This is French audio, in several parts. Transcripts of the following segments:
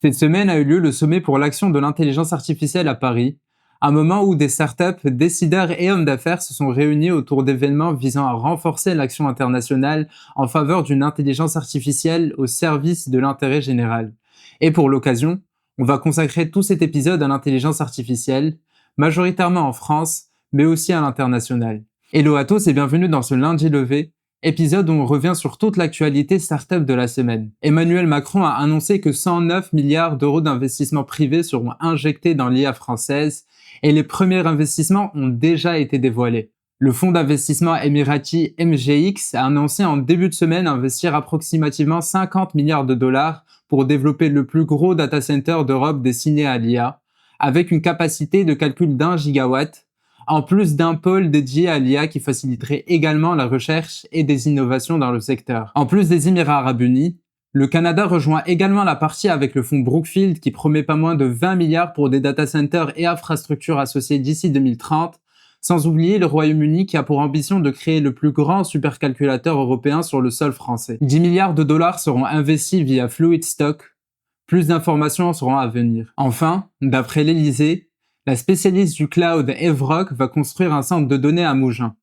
Cette semaine a eu lieu le sommet pour l'action de l'intelligence artificielle à Paris, un moment où des startups, décideurs et hommes d'affaires se sont réunis autour d'événements visant à renforcer l'action internationale en faveur d'une intelligence artificielle au service de l'intérêt général. Et pour l'occasion, on va consacrer tout cet épisode à l'intelligence artificielle, majoritairement en France, mais aussi à l'international. Hello à tous et bienvenue dans ce lundi levé, épisode où on revient sur toute l'actualité startup de la semaine. Emmanuel Macron a annoncé que 109 milliards d'euros d'investissements privés seront injectés dans l'IA française et les premiers investissements ont déjà été dévoilés. Le fonds d'investissement émirati MGX a annoncé en début de semaine investir approximativement 50 milliards de dollars pour développer le plus gros data center d'Europe destiné à l'IA, avec une capacité de calcul d'1 gigawatt, en plus d'un pôle dédié à l'IA qui faciliterait également la recherche et des innovations dans le secteur. En plus des Émirats arabes unis, le Canada rejoint également la partie avec le fonds Brookfield qui promet pas moins de 20 milliards pour des data centers et infrastructures associées d'ici 2030, sans oublier le Royaume-Uni qui a pour ambition de créer le plus grand supercalculateur européen sur le sol français. 10 milliards de dollars seront investis via Fluidstock. Plus d'informations seront à venir. Enfin, d'après l'Elysée, la spécialiste du cloud Evrock va construire un centre de données à Mougins.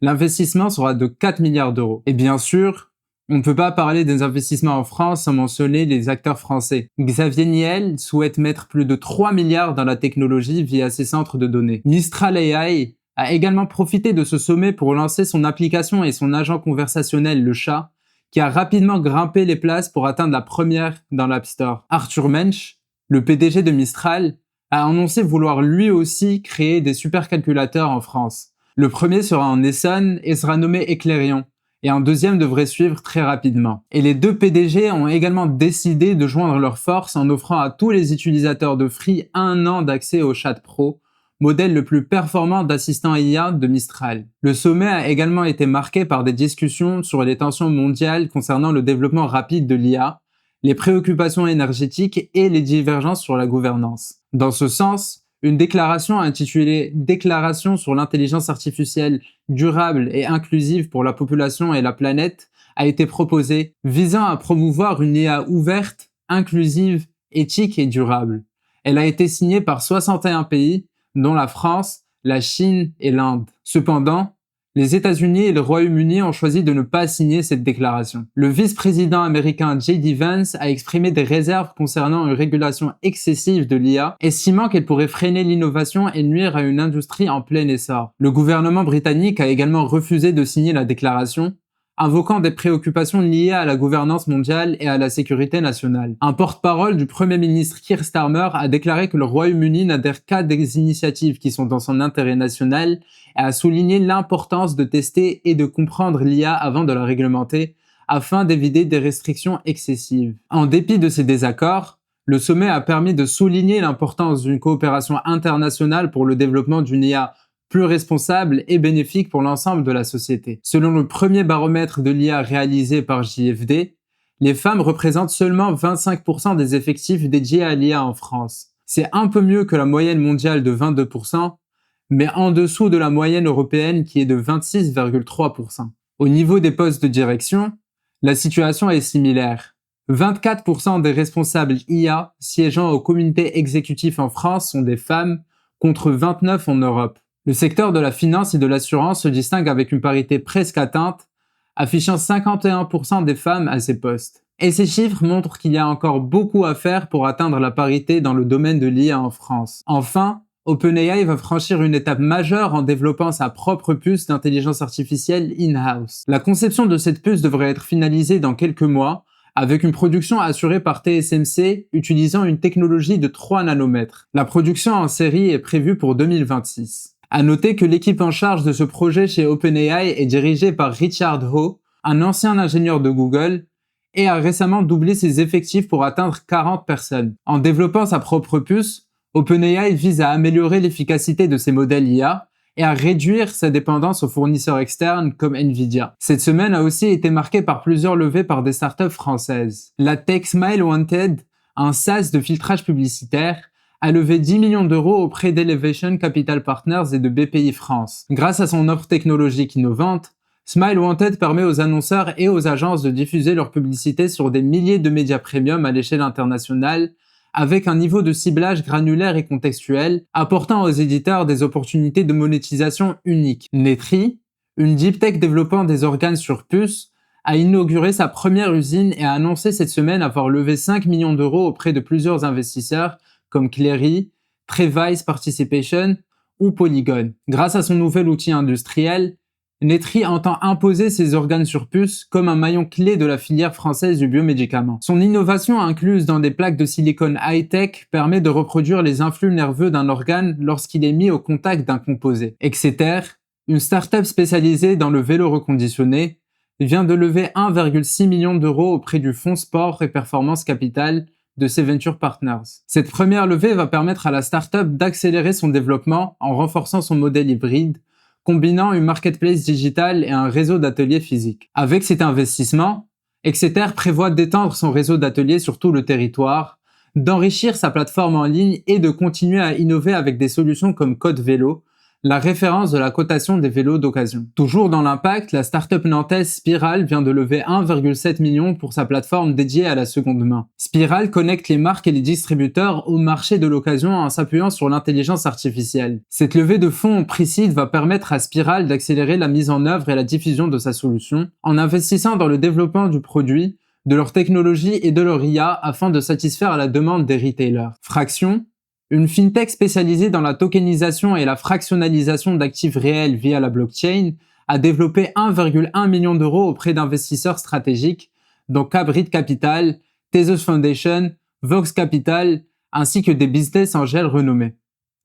L'investissement sera de 4 milliards d'euros. Et bien sûr, on ne peut pas parler des investissements en France sans mentionner les acteurs français. Xavier Niel souhaite mettre plus de 3 milliards dans la technologie via ses centres de données. Mistral AI a également profité de ce sommet pour lancer son application et son agent conversationnel, le chat, qui a rapidement grimpé les places pour atteindre la première dans l'App Store. Arthur Mensch, le PDG de Mistral, a annoncé vouloir lui aussi créer des supercalculateurs en France. Le premier sera en Essonne et sera nommé Eclairion, et un deuxième devrait suivre très rapidement. Et les deux PDG ont également décidé de joindre leurs forces en offrant à tous les utilisateurs de Free 1 an d'accès au Chat Pro, modèle le plus performant d'assistant IA de Mistral. Le sommet a également été marqué par des discussions sur les tensions mondiales concernant le développement rapide de l'IA, les préoccupations énergétiques et les divergences sur la gouvernance. Dans ce sens, une déclaration intitulée « Déclaration sur l'intelligence artificielle durable et inclusive pour la population et la planète » a été proposée, visant à promouvoir une IA ouverte, inclusive, éthique et durable. Elle a été signée par 61 pays, dont la France, la Chine et l'Inde. Cependant, les États-Unis et le Royaume-Uni ont choisi de ne pas signer cette déclaration. Le vice-président américain J.D. Vance a exprimé des réserves concernant une régulation excessive de l'IA, estimant qu'elle pourrait freiner l'innovation et nuire à une industrie en plein essor. Le gouvernement britannique a également refusé de signer la déclaration, invoquant des préoccupations liées à la gouvernance mondiale et à la sécurité nationale. Un porte-parole du Premier ministre Keir Starmer a déclaré que le Royaume-Uni n'adhère qu'à des initiatives qui sont dans son intérêt national et a souligné l'importance de tester et de comprendre l'IA avant de la réglementer, afin d'éviter des restrictions excessives. En dépit de ces désaccords, le sommet a permis de souligner l'importance d'une coopération internationale pour le développement d'une IA plus responsable et bénéfique pour l'ensemble de la société. Selon le premier baromètre de l'IA réalisé par JFD, les femmes représentent seulement 25% des effectifs dédiés à l'IA en France. C'est un peu mieux que la moyenne mondiale de 22%, mais en dessous de la moyenne européenne qui est de 26,3%. Au niveau des postes de direction, la situation est similaire. 24% des responsables IA siégeant au comité exécutif en France sont des femmes, contre 29% en Europe. Le secteur de la finance et de l'assurance se distingue avec une parité presque atteinte, affichant 51% des femmes à ces postes. Et ces chiffres montrent qu'il y a encore beaucoup à faire pour atteindre la parité dans le domaine de l'IA en France. Enfin, OpenAI va franchir une étape majeure en développant sa propre puce d'intelligence artificielle in-house. La conception de cette puce devrait être finalisée dans quelques mois, avec une production assurée par TSMC utilisant une technologie de 3 nanomètres. La production en série est prévue pour 2026. À noter que l'équipe en charge de ce projet chez OpenAI est dirigée par Richard Ho, un ancien ingénieur de Google, et a récemment doublé ses effectifs pour atteindre 40 personnes. En développant sa propre puce, OpenAI vise à améliorer l'efficacité de ses modèles IA et à réduire sa dépendance aux fournisseurs externes comme Nvidia. Cette semaine a aussi été marquée par plusieurs levées par des startups françaises. La tech Smile Wanted, un SaaS de filtrage publicitaire, a levé 10 millions d'euros auprès d'Elevation Capital Partners et de BPI France. Grâce à son offre technologique innovante, Smile Wanted permet aux annonceurs et aux agences de diffuser leur publicité sur des milliers de médias premium à l'échelle internationale avec un niveau de ciblage granulaire et contextuel, apportant aux éditeurs des opportunités de monétisation uniques. Netri, une deep tech développant des organes sur puce, a inauguré sa première usine et a annoncé cette semaine avoir levé 5 millions d'euros auprès de plusieurs investisseurs comme Clery, Trevice Participation ou Polygon. Grâce à son nouvel outil industriel, Netri entend imposer ses organes sur puce comme un maillon clé de la filière française du biomédicament. Son innovation incluse dans des plaques de silicone high-tech permet de reproduire les influx nerveux d'un organe lorsqu'il est mis au contact d'un composé. Exeter, une start-up spécialisée dans le vélo reconditionné, vient de lever 1,6 million d'euros auprès du fonds Sport et Performance Capital de ses Venture Partners. Cette première levée va permettre à la start-up d'accélérer son développement en renforçant son modèle hybride, combinant une marketplace digitale et un réseau d'ateliers physiques. Avec cet investissement, Exeter prévoit d'étendre son réseau d'ateliers sur tout le territoire, d'enrichir sa plateforme en ligne et de continuer à innover avec des solutions comme Code Vélo, la référence de la cotation des vélos d'occasion. Toujours dans l'impact, la start-up nantaise Spiral vient de lever 1,7 million pour sa plateforme dédiée à la seconde main. Spiral connecte les marques et les distributeurs au marché de l'occasion en s'appuyant sur l'intelligence artificielle. Cette levée de fonds précise va permettre à Spiral d'accélérer la mise en œuvre et la diffusion de sa solution en investissant dans le développement du produit, de leur technologie et de leur IA afin de satisfaire à la demande des retailers. Fraction, une fintech spécialisée dans la tokenisation et la fractionnalisation d'actifs réels via la blockchain, a développé 1,1 million d'euros auprès d'investisseurs stratégiques, dont Cabrit Capital, Tezos Foundation, Vox Capital, ainsi que des business angels renommés.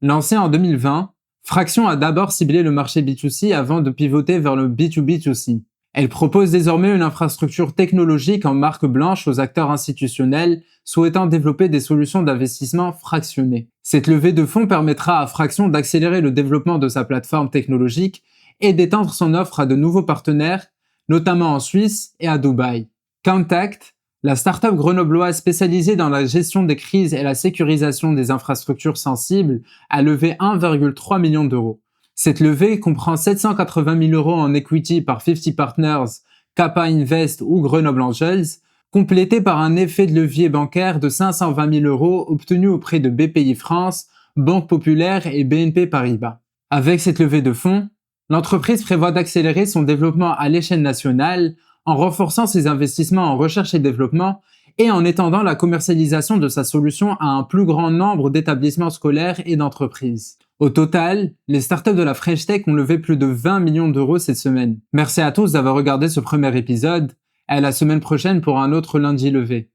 Lancée en 2020, Fraction a d'abord ciblé le marché B2C avant de pivoter vers le B2B2C. Elle propose désormais une infrastructure technologique en marque blanche aux acteurs institutionnels souhaitant développer des solutions d'investissement fractionnées. Cette levée de fonds permettra à Fraction d'accélérer le développement de sa plateforme technologique et d'étendre son offre à de nouveaux partenaires, notamment en Suisse et à Dubaï. Contact, la start-up grenobloise spécialisée dans la gestion des crises et la sécurisation des infrastructures sensibles, a levé 1,3 million d'euros. Cette levée comprend 780 000 euros en equity par 50 Partners, Kappa Invest ou Grenoble Angels, complété par un effet de levier bancaire de 520 000 euros obtenu auprès de BPI France, Banque Populaire et BNP Paribas. Avec cette levée de fonds, l'entreprise prévoit d'accélérer son développement à l'échelle nationale en renforçant ses investissements en recherche et développement et en étendant la commercialisation de sa solution à un plus grand nombre d'établissements scolaires et d'entreprises. Au total, les startups de la French Tech ont levé plus de 20 millions d'euros cette semaine. Merci à tous d'avoir regardé ce premier épisode, et à la semaine prochaine pour un autre lundi levé.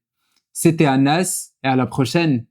C'était Anas, et à la prochaine.